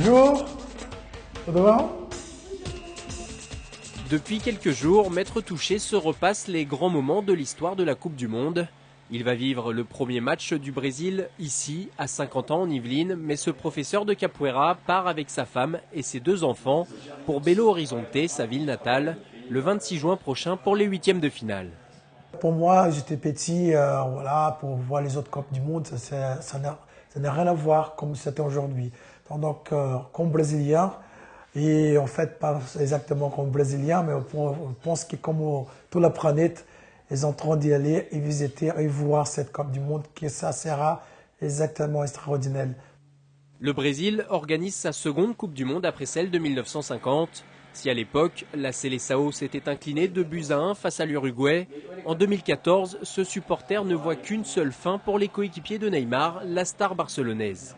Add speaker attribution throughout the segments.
Speaker 1: Bonjour. Tudo bom?
Speaker 2: Depuis quelques jours, Maître Touché se repasse les grands moments de l'histoire de la Coupe du Monde. Il va vivre le premier match du Brésil ici, à 50 ans en Yvelines, mais ce professeur de capoeira part avec sa femme et ses 2 enfants pour Belo Horizonte, sa ville natale, le 26 juin prochain pour les 8e de finale.
Speaker 1: Pour moi, j'étais petit, voilà, pour voir les autres Coupes du Monde, ça n'a rien à voir comme c'était aujourd'hui. Donc, comme Brésilien, et en fait, pas exactement comme Brésilien, mais on pense que comme toute la planète, ils sont en train d'y aller et visiter et voir cette Coupe du Monde, que ça sera exactement extraordinaire.
Speaker 2: Le Brésil organise sa seconde Coupe du Monde après celle de 1950. Si à l'époque, la Seleção s'était inclinée 2-1 face à l'Uruguay, en 2014, ce supporter ne voit qu'une seule fin pour les coéquipiers de Neymar, la star barcelonaise.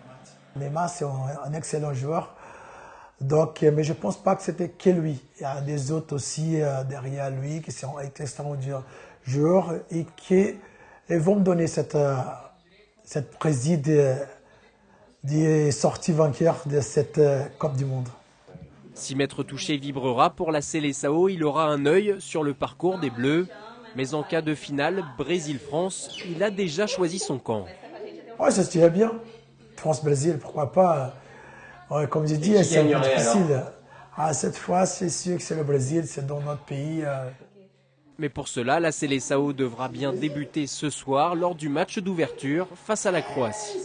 Speaker 1: Neymar, c'est un excellent joueur. Donc, mais je ne pense pas que c'était que lui. Il y a des autres aussi derrière lui qui sont extraordinaires joueurs et qui vont me donner cette présidence des sorties vainqueurs de cette Coupe du Monde.
Speaker 2: Si Maître Touché vibrera pour la Seleção, il aura un œil sur le parcours des Bleus. Mais en cas de finale Brésil-France, il a déjà choisi son camp.
Speaker 1: Ouais, ça se dirait bien. France-Brésil, pourquoi pas. Comme j'ai dit, c'est un peu difficile. Cette fois, c'est sûr que c'est le Brésil, c'est dans notre pays.
Speaker 2: Mais pour cela, la Seleção devra bien débuter ce soir lors du match d'ouverture face à la Croatie.